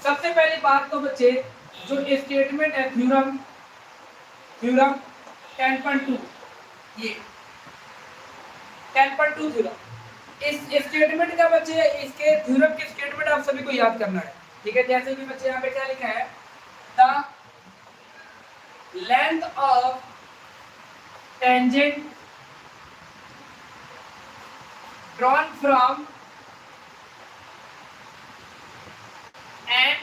सबसे पहली बात तो बच्चे जो स्टेटमेंट है थ्योरम 10.2, ये 10.2 थ्योरम, इस स्टेटमेंट का बच्चे इसके थ्योरम के स्टेटमेंट आप सभी को याद करना है। ठीक है, जैसे कि बच्चे यहाँ पे क्या लिखा है, the length of tangent drawn from an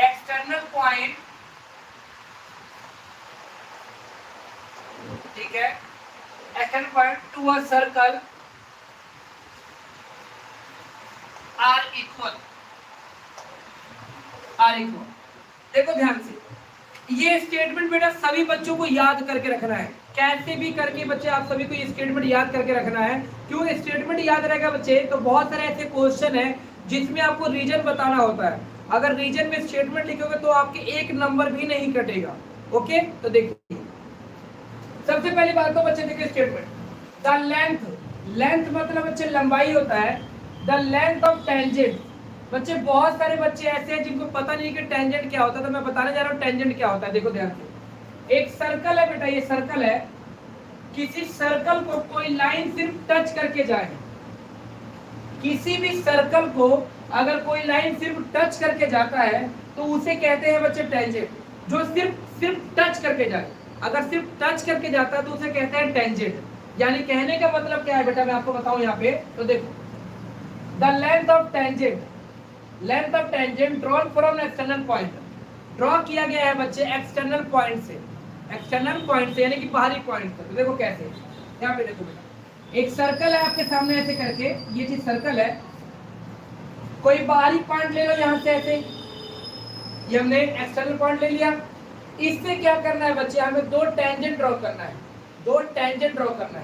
external point, ठीक है, external point to a circle are equal. देखो ध्यान से, ये स्टेटमेंट बेटा सभी बच्चों को याद करके रखना है, कैसे भी करके बच्चे आप सभी को ये स्टेटमेंट याद करके रखना है। क्यों स्टेटमेंट याद रहेगा बच्चे, तो बहुत सारे ऐसे क्वेश्चन है जिसमें आपको रीजन बताना होता है। अगर रीजन में स्टेटमेंट लिखोगे तो आपके एक नंबर भी नहीं कटेगा। ओके, तो देखिए सबसे पहली बात तो बच्चे देखिए स्टेटमेंट, द लेंथ मतलब बच्चे लंबाई होता है, द लेंथ ऑफ टेंजेंट। बच्चे बहुत सारे बच्चे ऐसे हैं जिनको पता नहीं कि टेंजेंट क्या होता है, तो मैं बताने जा रहा हूँ टेंजेंट क्या होता है। देखो ध्यान से, एक सर्कल है बेटा, ये सर्कल है, किसी सर्कल को कोई लाइन सिर्फ टच करके जाए, किसी भी सर्कल को अगर कोई लाइन सिर्फ टच करके जाता है तो उसे कहते हैं बच्चे टेंजेंट। जो सिर्फ टच करके जाए, अगर सिर्फ टच करके जाता है तो उसे कहते हैं टेंजेंट। यानी कहने का मतलब क्या है बेटा, मैं आपको बताऊं यहाँ पे, तो देखो the length of tangent drawn from external point, draw किया गया है बच्चे एक्सटर्नल पॉइंट से, यानी कि बाहरी पॉइंट से। तो देखो कैसे, यहाँ पे देखो बेटा, एक सर्कल है आपके सामने ऐसे करके, ये चीज सर्कल है, कोई बाहरी पॉइंट ले लो यहाँ से ऐसे, ये हमने एक्सटर्नल पॉइंट ले लिया। इससे क्या करना है बच्चे, हमें दो टेंजेंट ड्रॉ करना है,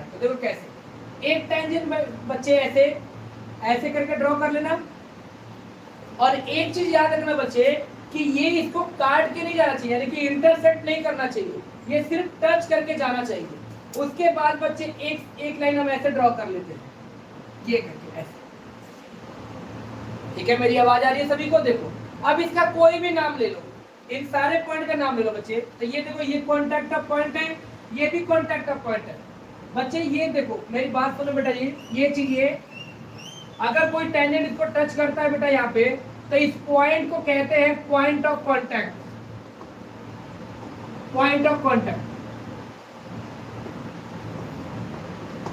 तो देखो कैसे, एक टेंजेंट बच्चे ऐसे करके ड्रॉ कर लेना, और एक चीज याद रखना बच्चे कि ये इसको काट के नहीं जाना चाहिए, यानी कि इंटरसेक्ट नहीं करना चाहिए, ये सिर्फ टच करके जाना चाहिए। उसके बाद बच्चे एक लाइन हम ऐसे ड्रॉ कर लेते हैं, ये करके ऐसे। ठीक है, मेरी आवाज आ रही है सभी को? देखो अब इसका कोई भी नाम ले लो, इन सारे पॉइंट का नाम ले लो बच्चे। तो ये देखो, ये कॉन्टैक्ट ऑफ पॉइंट है, ये भी कॉन्टैक्ट ऑफ पॉइंट है बच्चे। ये देखो मेरी बात सुनो बेटा, ये चीज, ये अगर कोई टेंजेंट इसको टच करता है बेटा यहाँ पे, तो इस पॉइंट को कहते हैं पॉइंट ऑफ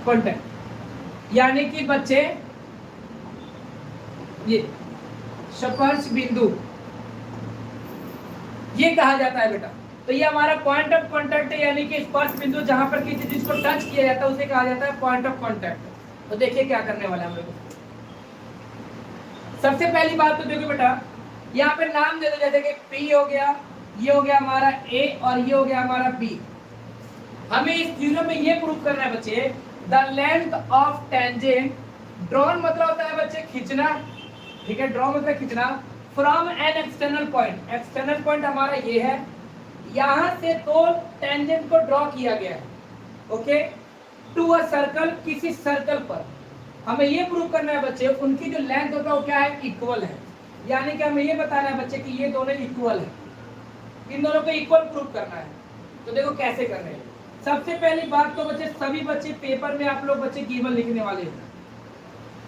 कॉन्टैक्ट, यानी कि बच्चे ये स्पर्श बिंदु, ये कहा जाता है बेटा। तो ये हमारा पॉइंट ऑफ कॉन्टैक्ट है, यानी कि स्पर्श बिंदु जहां पर किसी चीज को टच किया जाता है उसे कहा जाता है पॉइंट ऑफ कॉन्टैक्ट। तो देखिए क्या करने वाले हम लोग। सबसे पहली बात तो देखो बेटा, यहाँ पे नाम दे दो, जैसे कि P हो गया, ये हो गया हमारा A और ये हो गया हमारा B। हमें इस थ्योरम में ये प्रूव करना है बच्चे, the length of tangent, drawn मतलब होता है बच्चे खींचना, ठीक है, ड्रॉ मतलब खींचना, फ्रॉम एन एक्सटर्नल पॉइंट हमारा ये है, यहां से दो टेंजेंट को ड्रॉ किया गया है, ओके, टू अ सर्कल, किसी सर्कल पर। हमें ये प्रूव करना है बच्चे, उनकी जो लेंथ होता है वो क्या है, इक्वल है। यानी कि हमें ये बताना है बच्चे कि ये दोनों इक्वल है, इन दोनों को इक्वल प्रूव करना है। तो देखो कैसे करना है। सबसे पहली बात तो बच्चे, सभी बच्चे पेपर में आप लोग बच्चे गिवन लिखने वाले हैं,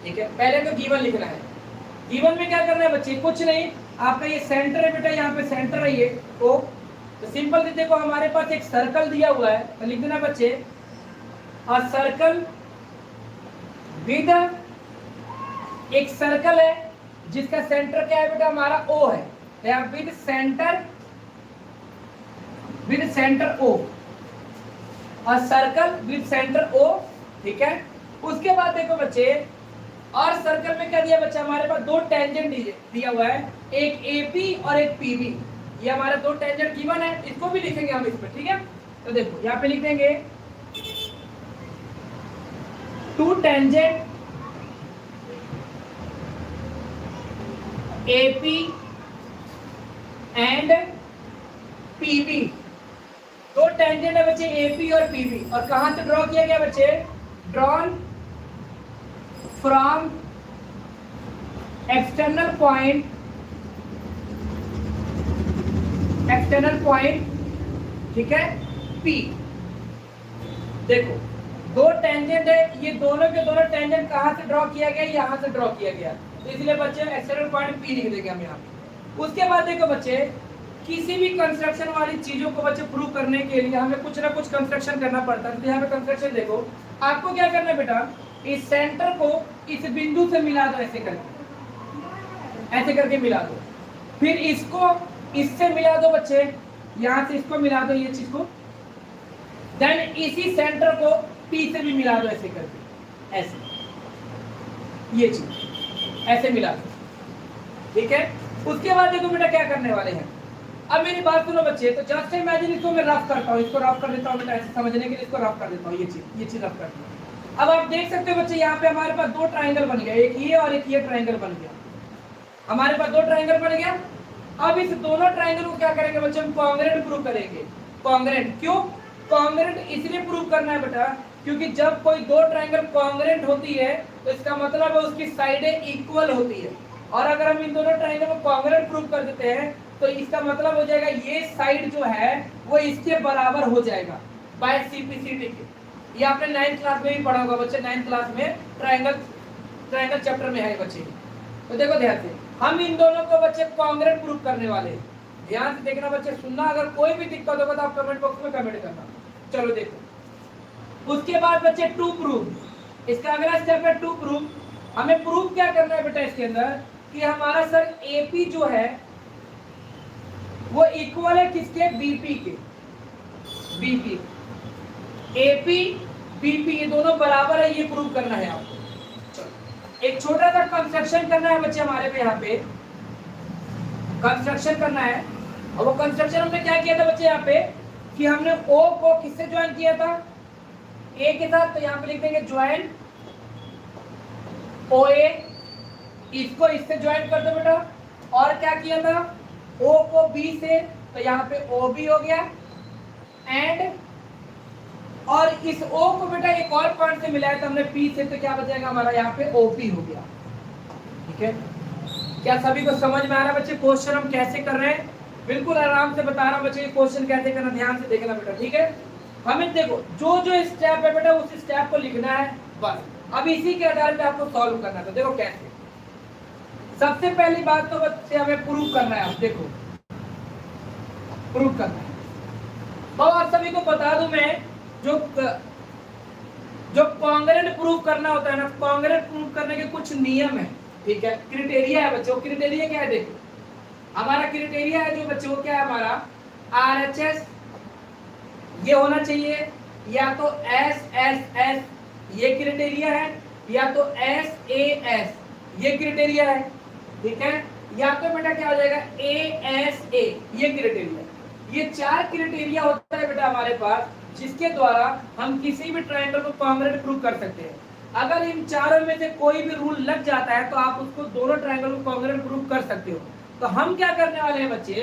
ठीक है, पहले तो गिवन लिखना है। गिवन में क्या करना है बच्चे, कुछ नहीं, आपका ये सेंटर है बेटा, यहाँ पे सेंटर है ये O, तो सिंपल देखो हमारे पास एक सर्कल दिया हुआ है, तो लिख देना बच्चे अ सर्कल विद, एक सर्कल है जिसका सेंटर क्या है बेटा, हमारा O है, या with centre O, a circle with centre O, ठीक है। उसके बाद देखो बच्चे, और सर्कल में क्या दिया बच्चा, हमारे पास दो टेंजेंट दिया हुआ है, एक AP और एक PB, ये हमारे दो टेंजेंट गिवन है, इसको भी लिखेंगे हम इसमें, ठीक है। तो देखो यहाँ पे लिख देंगे two tangent AP and PB, दो टेंजेंट है बच्चे AP और PB, और कहां से ड्रॉ किया गया बच्चे, ड्रॉन फ्रॉम एक्सटर्नल पॉइंट, ठीक है, P। देखो दो टेंजेंट है, ये दोनों के दोनों टेंजेंट कहां से ड्रॉ किया गया, यहां से ड्रॉ किया गया, तो इसलिए बच्चे एक्सटर्नल पॉइंट P लिख देंगे हम यहाँ पे। उसके बाद देखो बच्चे, किसी भी कंस्ट्रक्शन वाली चीजों को बच्चे प्रूव करने के लिए हमें कुछ ना कुछ कंस्ट्रक्शन करना पड़ता है। तो यहाँ पे कंस्ट्रक्शन देखो, आपको क्या करना है बेटा, इस सेंटर को इस बिंदु से मिला दो, ऐसे करके मिला दो, फिर इसको इससे मिला दो बच्चे, यहां से इसको मिला दो ये चीज को, देन इसी सेंटर को P से भी मिला दो ऐसे करके, ऐसे ये चीज ऐसे मिला दो, ठीक है। उसके बाद देखो बेटा क्या करने वाले हैं, अब मेरी बात सुनो बच्चे, तो जस्ट इमेजिन इसको मैं रफ करता हूँ, इसको रफ कर देता हूँ बेटा, ऐसे समझने के लिए इसको रफ कर देता हूँ, ये चीज रफ करता हूँ। अब आप देख सकते हो बच्चे, यहाँ पे हमारे पास दो ट्राइंगल बन गया, एक ये और एक ये ट्राइंगल बन गया, हमारे पास दो ट्राइंगल बन गया। अब इस दोनों ट्राइंगल को क्या करेंगे बच्चे, हम कॉन्ग्रुएंट प्रूव करेंगे। कॉन्ग्रुएंट क्यों, कॉन्ग्रुएंट इसलिए प्रूव करना है बेटा, क्योंकि जब कोई दो ट्राइंगल कॉन्ग्रुएंट होती है तो इसका मतलब है उसकी साइडें इक्वल होती है, और अगर हम इन दोनों ट्राइंगल को कॉन्ग्रुएंट प्रूव कर देते हैं तो इसका मतलब हो जाएगा ये साइड जो है वो इसके बराबर हो जाएगा बाय सीपीसीटी के। ये आपने 9th क्लास में भी पढ़ा होगा बच्चे, 9th क्लास में ट्रायंगल चैप्टर में है बच्चे। तो देखो ध्यान से, हम इन दोनों को बच्चे कॉन्ग्रुएंट प्रूव करने वाले हैं। ध्यान से देखना बच्चे, सुनना, अगर कोई भी दिक्कत होगा तो आप कमेंट बॉक्स में कमेंट करना। चलो देखो, उसके बाद बच्चे टू प्रूव, इसका अगला स्टेप है टू प्रूव। हमें प्रूव क्या करना है बेटा इसके अंदर, कि हमारा सर एपी जो है वो इक्वल है किसके, बीपी के। बीपी, एपी, बीपी ये दोनों बराबर है, ये प्रूव करना है आपको। एक छोटा सा कंस्ट्रक्शन करना है बच्चे, हमारे पे यहाँ पे कंस्ट्रक्शन करना है। और वो कंस्ट्रक्शन हमने क्या किया था बच्चे यहाँ पे, कि हमने ओ को किससे ज्वाइन किया था, ए के साथ, तो यहाँ पे लिख देंगे ज्वाइन ओ ए, इसको इससे ज्वाइन कर दो बेटा। और क्या किया था, ओ को बी से, तो यहाँ पे ओ बी हो गया, एंड और इस ओ को बेटा एक और पॉइंट से मिलाया था हमने पी से, तो क्या बचेगा हमारा यहाँ पे ओपी हो गया। ठीक है, क्या सभी को समझ में आ रहा है बच्चे क्वेश्चन हम कैसे कर रहे हैं? बिल्कुल आराम से बता रहा हूँ बच्चे, क्वेश्चन कैसे करना ध्यान से देखना बेटा। ठीक है, हमें देखो जो जो स्टेप है बेटा उस स्टेप को लिखना है बस। अब इसी के आधार पे आपको सॉल्व करना है। तो देखो कैसे, सबसे पहली बात तो बच्चे हमें प्रूव करना है। देखो प्रूव करना है, तो आप सभी को बता दूं मैं, जो कॉन्ग्रुएंट प्रूव करना होता है ना, कॉन्ग्रुएंट प्रूव करने के कुछ नियम है। ठीक है, क्राइटेरिया है बच्चों। क्राइटेरिया क्या है, देखो हमारा क्राइटेरिया है जो बच्चों क्या है हमारा, RHS ये होना चाहिए, या तो SSS ये क्राइटेरिया है, या तो SAS ये क्राइटेरिया है। ठीक है, या तो बेटा क्या हो जाएगा ASA ये क्राइटेरिया। ये चार क्राइटेरिया होता है बेटा हमारे पास, जिसके द्वारा हम किसी भी ट्रायंगल को कॉन्ग्रुएंट प्रूव कर सकते हैं। अगर इन चारों में से कोई भी रूल लग जाता है तो आप उसको दोनों ट्रायंगल को कॉन्ग्रुएंट प्रूव कर सकते हो। तो हम क्या करने वाले हैं बच्चे,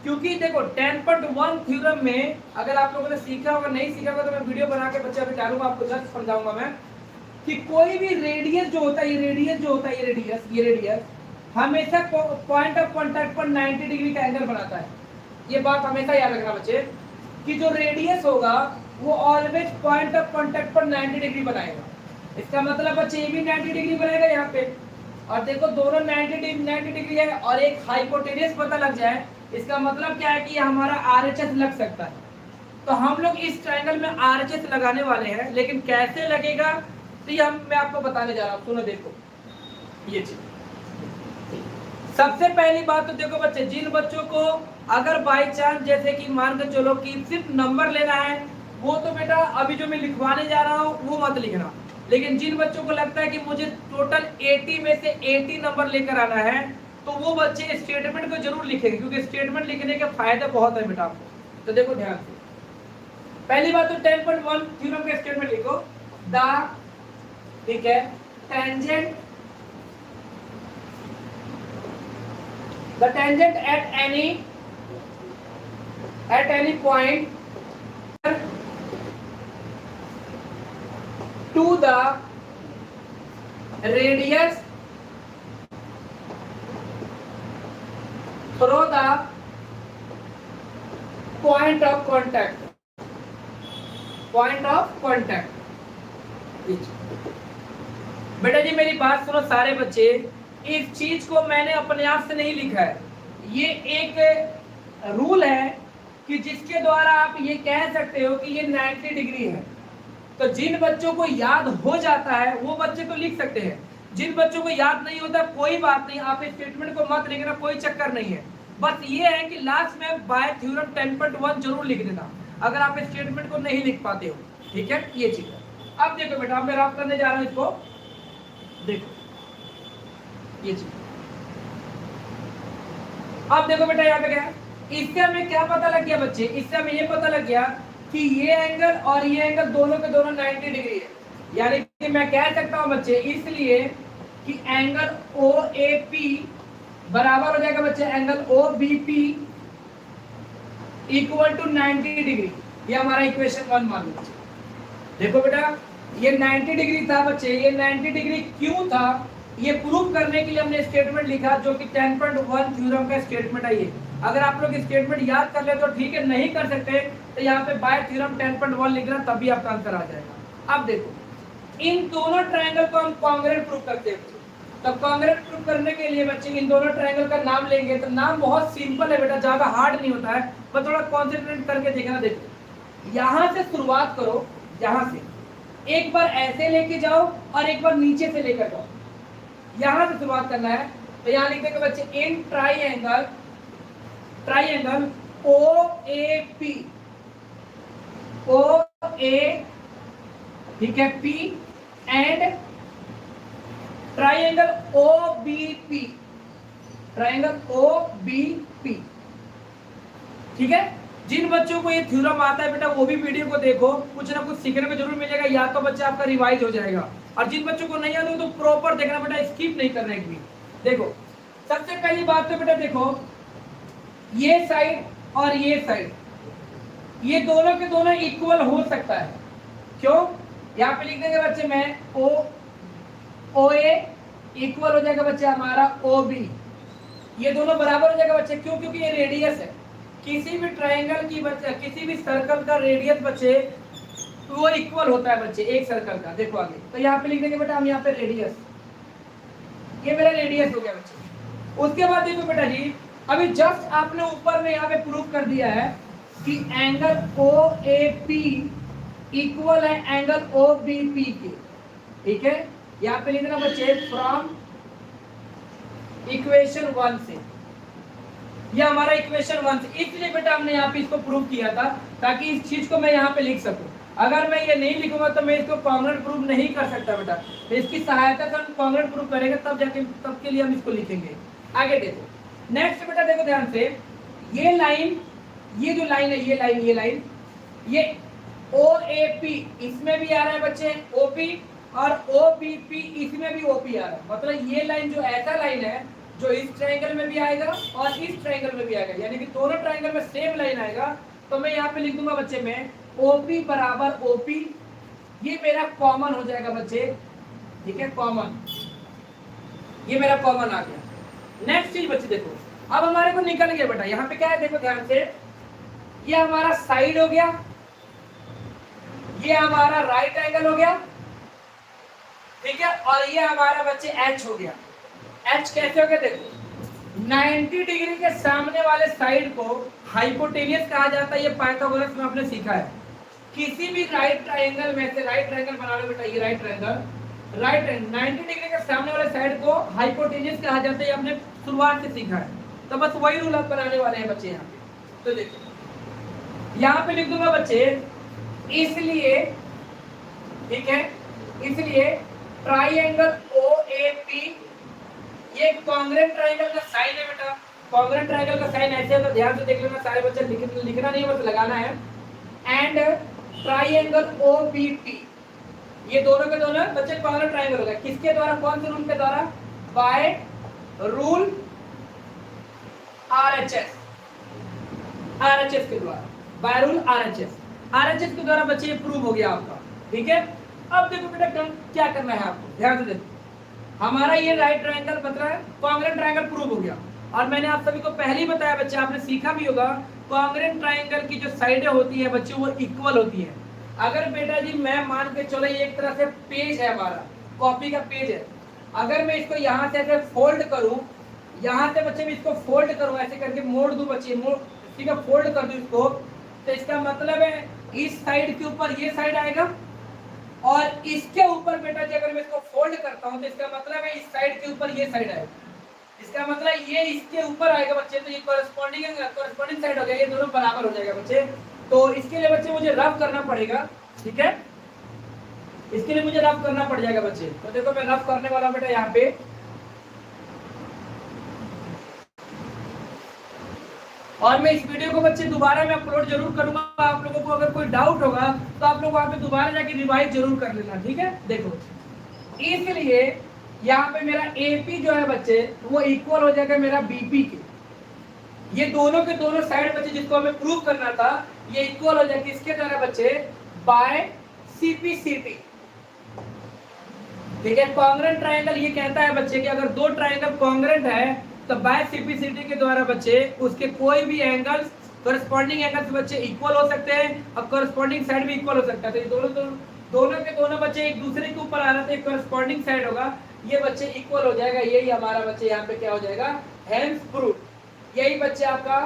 क्योंकि देखो 10.1 थ्योरम में अगर आप लोगों ने सीखा होगा, नहीं सीखा होगा तो मैं वीडियो बना के बच्चे अभी डालूंगा, आपको जस्ट समझाऊंगा मैं कि कोई भी रेडियस जो होता है, ये रेडियस जो होता है, ये रेडियस हमेशा पॉइंट ऑफ कांटेक्ट पर 90 डिग्री का एंगल बनाता है। ये बात हमेशा याद रखना बच्चे, कि जो रेडियस होगा वो ऑलवेज पॉइंट ऑफ कांटेक्ट पर 90 डिग्री बनाएगा। इसका मतलब बच्चे ये भी 90 डिग्री बनाएगा यहाँ पे, और देखो दोनों 90 डिग्री है, और एक हाइपोटेनस पता लग जाए, इसका मतलब क्या है कि हमारा RHS लग सकता है। तो हम लोग इस ट्रायंगल में RHS लगाने वाले हैं, लेकिन कैसे लगेगा तो ये मैं आपको बताने जा रहा हूँ। सुनो देखो ये चीज, सबसे पहली बात तो देखो बच्चे, जिन बच्चों को अगर बाय चांस जैसे कि मान के चलो कि सिर्फ नंबर लेना है, वो तो बेटा अभी जो मैं लिखवाने जा रहा हूँ वो मत लिखना। लेकिन जिन बच्चों को लगता है कि मुझे टोटल 80 में से 80 नंबर लेकर आना है, तो वो बच्चे स्टेटमेंट को जरूर लिखेंगे, क्योंकि स्टेटमेंट लिखने के फायदे बहुत है बेटा आपको। तो देखो ध्यान से, पहली बात तो 10.1 थ्योरम का स्टेटमेंट लिखो, द, ठीक है, tangent, the tangent at any point to the radius through the point of contact, point of contact. बेटा जी मेरी बात सुनो सारे बच्चे, इस चीज को मैंने अपने आप से नहीं लिखा है, ये एक रूल है कि जिसके द्वारा आप ये कह सकते हो कि ये 90 डिग्री है। तो जिन बच्चों को याद हो जाता है वो बच्चे तो लिख सकते हैं, जिन बच्चों को याद नहीं होता कोई बात नहीं, आप इस स्टेटमेंट को मत लिखना, कोई चक्कर नहीं है। बस ये है कि लास्ट में बाय थ्योरम 10.1 जरूर लिख देना अगर आप इस स्टेटमेंट को नहीं लिख पाते हो, ठीक है, ये चीज है। अब देखो बेटा, मैं रफ करने जा रहा हूं इसको, देखो ये चीज। अब देखो बेटा यहाँ पे क्या है, इससे हमें क्या पता लग गया बच्चे, इससे हमें ये पता लग गया कि ये एंगल और ये एंगल दोनों के दोनों 90 डिग्री है। यानी कि मैं कह सकता हूं बच्चे इसलिए कि एंगल OAP बराबर हो जाएगा बच्चे एंगल OBP इक्वल टू 90 डिग्री। ये हमारा इक्वेशन 1 मान लो। देखो बेटा ये 90 डिग्री था बच्चे, ये 90 डिग्री क्यों था ये प्रूव करने के लिए हमने स्टेटमेंट लिखा जो कि 10.1 थ्योरम का स्टेटमेंट है। ये अगर आप लोग स्टेटमेंट याद कर ले तो ठीक है, नहीं कर सकते तो यहाँ पे बाय थ्योरम 10.1 लिखना, तभी आपका आंसर आ जाएगा। अब देखो इन दोनों ट्रायंगल को हम कॉन्ग्रुएंट प्रूव करते हैं। तो कॉन्ग्रुएंट प्रूव करने के लिए बच्चे इन दोनों ट्रायंगल का नाम लेंगे। तो नाम बहुत सिंपल है बेटा, ज्यादा हार्ड नहीं होता है, पर थोड़ा कॉन्सेंट्रेट करके देखना। देखो यहाँ से शुरुआत करो, यहाँ से एक बार ऐसे लेके जाओ और एक बार नीचे से लेकर जाओ, यहां से शुरुआत करना है। तो यहां लिख देंगे बच्चे इन ट्राइएंगल, ट्राइएंगल OAP, OA ठीक है P and triangle OBP, triangle OBP, ठीक है। जिन बच्चों को ये थ्योरम आता है बेटा वो भी वीडियो को देखो, कुछ ना कुछ सीखने को जरूर मिलेगा, या तो बच्चा आपका रिवाइज हो जाएगा। और जिन बच्चों को नहीं आता तो प्रॉपर देखना बेटा, स्किप नहीं करना एक भी। देखो सबसे पहली बात तो बेटा देखो ये साइड और ये साइड, ये दोनों के दोनों इक्वल हो सकता है। क्यों? यहाँ पे लिख देंगे बच्चे मैं OA इक्वल हो जाएगा बच्चे हमारा OB, ये दोनों बराबर हो जाएगा बच्चे। क्यों? क्योंकि ये रेडियस है। किसी भी ट्रायंगल की बच्चे, किसी भी सर्कल का रेडियस बच्चे तो वो इक्वल होता है बच्चे एक सर्कल का। देखो आगे, तो यहाँ पे लिख देंगे बेटा हम यहाँ पे रेडियस, ये मेरा रेडियस हो गया बच्चे। उसके बाद देखो बेटा जी, अभी जस्ट आपने ऊपर में यहाँ पे प्रूव कर दिया है कि एंगल OAP इक्वल है एंगल OBP के, ठीक है। यहाँ पे लिख देना बच्चे फ्रॉम इक्वेशन 1 से, ये हमारा इक्वेशन 1 से। इसलिए बेटा हमने यहाँ पे इसको प्रूव किया था ताकि इस चीज को मैं यहाँ पे लिख सकूं। अगर मैं ये नहीं लिखूंगा तो मैं इसको कॉन्ग्रुएंट प्रूव नहीं कर सकता बेटा। तो इसकी सहायता से हम कॉन्ग्रुएंट प्रूव करेंगे, तब जाके तब के लिए हम इसको लिखेंगे। आगे देखो नेक्स्ट बेटा, देखो ध्यान से, ये लाइन, ये जो लाइन है, ये लाइन, ये लाइन, ये OAP इसमें भी आ रहा है बच्चे OP, और OBP इसमें भी OP आ रहा है। मतलब ये लाइन जो ऐसा लाइन है जो इस ट्रायंगल में भी आएगा और इस ट्रायंगल में भी आएगा, यानी कि दोनों ट्रायंगल में सेम लाइन आएगा। तो मैं यहाँ पे लिख दूंगा बच्चे में OP बराबर OP, ये मेरा कॉमन हो जाएगा बच्चे, ठीक है, कॉमन, ये मेरा कॉमन आ गया। नेक्स्ट चीज बच्चे देखो, अब हमारे को निकल गया बेटा, यहाँ पे क्या है देखो ध्यान से, ये हमारा साइड हो गया, ये हमारा राइट एंगल हो गया, ठीक है, और ये हमारा बच्चे H हो गया। H कैसे हो गया देखो, 90 डिग्री के सामने वाले साइड को हाइपोटेनियस कहा जाता है, ये पाइथागोरस में आपने सीखा है। किसी भी राइट ट्रायंगल में से, राइट ट्रायंगल बना लो बेटा, ये राइट ट्रायंगल, राइट 90 डिग्री के सामने वाले साइड को हाइपोटेनियस कहा जाता है, आपने शुरुआत से सीखा है। तो बस वही रूल आप बनाने वाले हैं बच्चे यहाँ पे। तो देखो यहाँ पे लिख दूंगा बच्चे, इसलिए, ठीक है, इसलिए ट्रायंगल OAP ये कॉन्ग्रुएंट ट्रायंगल का साइन है बेटा। कॉन्ग्रुएंट ट्रायंगल का साइन ऐसे है, तो ध्यान से देख लेना सारे बच्चे, लिखना नहीं बस लगाना है। एंड ट्रायंगल OBP ये दोनों के दोनों बच्चे कॉन्ग्रुएंट ट्रायंगल होगा। किसके द्वारा, कौन से रूल के द्वारा? बाय रूल RHS, RHS के द्वारा, बाय रूल RHS के द्वारा बच्चे ये प्रूव हो गया आपका, ठीक है। अब देखो बेटा क्या करना है आपको, ध्यान से देखो, हमारा ये राइट ट्रायंगल मतलब कॉन्ग्रुएंट ट्रायंगल प्रूव हो गया। और मैंने आप सभी को पहले ही बताया बच्चे, आपने सीखा भी होगा, कॉन्ग्रुएंट ट्राइंगल की जो साइडें होती है बच्चे वो इक्वल होती है। अगर बेटा जी मैं मान के चलो ये एक तरह से पेज है, हमारा कॉपी का पेज है, अगर मैं इसको यहाँ से ऐसे फोल्ड करूं, यहाँ से बच्चे मैं इसको फोल्ड करूं, ऐसे करके मोड़ दूं बच्चे, मोड़ ठीक है, फोल्ड कर दूं इसको, तो इसका मतलब है इस साइड के ऊपर ये साइड आएगा, और इसके ऊपर बेटा जी अगर मैं इसको फोल्ड करता हूं तो इसका मतलब है इस साइड के ऊपर ये साइड आएगा, इसका मतलब ये इसके ऊपर आएगा बच्चे, तो ये कॉरेस्पॉन्डिंग साइड हो गया, ये दोनों बराबर हो जाएगा बच्चे। तो इसके लिए बच्चे मुझे रफ करना पड़ेगा, ठीक है, इसके लिए मुझे रफ करना पड़ जाएगा बच्चे। तो देखो मैं रफ करने वाला हूं बेटा यहाँ पे, और मैं इस वीडियो को बच्चे दोबारा मैं अपलोड जरूर करूंगा, आप लोगों को अगर कोई डाउट होगा तो आप लोग वहां पे दोबारा जाके रिवाइज जरूर कर लेना, ठीक है। देखो इसलिए यहाँ पे मेरा एपी जो है बच्चे वो इक्वल हो जाएगा मेरा बीपी के, ये दोनों के दोनों साइड बच्चे जिसको हमें प्रूव करना था ये इक्वल हो जाएगा किसके द्वारा बच्चे, बाय सीपीसीटी, ठीक है। कॉन्ग्रुएंट ट्रायंगल ये कहता है बच्चे कि अगर दो ट्रायंगल कॉन्ग्रुएंट है तो बाय सीपीसीटी के द्वारा बच्चे उसके कोई भी एंगल कॉरेस्पॉन्डिंग एंगल से बच्चे इक्वल हो सकते हैं और कॉरेस्पॉन्डिंग साइड भी इक्वल हो सकता है। तो ये दोनों के दोनों बच्चे एक दूसरे के ऊपर आ रहे थे, कॉरेस्पॉन्डिंग साइड होगा, ये बच्चे इक्वल हो जाएगा, यही हमारा बच्चे यहाँ पे क्या हो जाएगा, हेंस प्रूफ। यही बच्चे आपका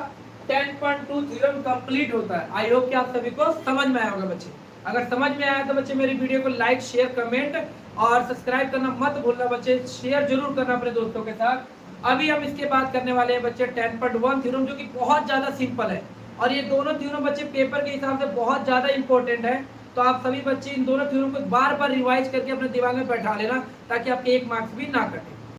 10.2 थ्योरम कंप्लीट होता है। आई होप कि आप सभी को समझ में आया होगा बच्चे। अगर समझ में आया तो बच्चे मेरी वीडियो को लाइक शेयर कमेंट और सब्सक्राइब करना मत भूलना बच्चे, शेयर जरूर करना अपने दोस्तों के साथ। अभी हम इसके बात करने वाले हैं बच्चे 10.1 थ्योरम, जो कि बहुत ज्यादा सिंपल है, और ये दोनों थ्योरम बच्चे पेपर के हिसाब से बहुत ज्यादा इंपॉर्टेंट है। तो आप सभी बच्चे इन दोनों थ्योरम को बार बार रिवाइज करके अपने दिमाग में बैठा लेना, ताकि आपके एक मार्क्स भी ना कटे।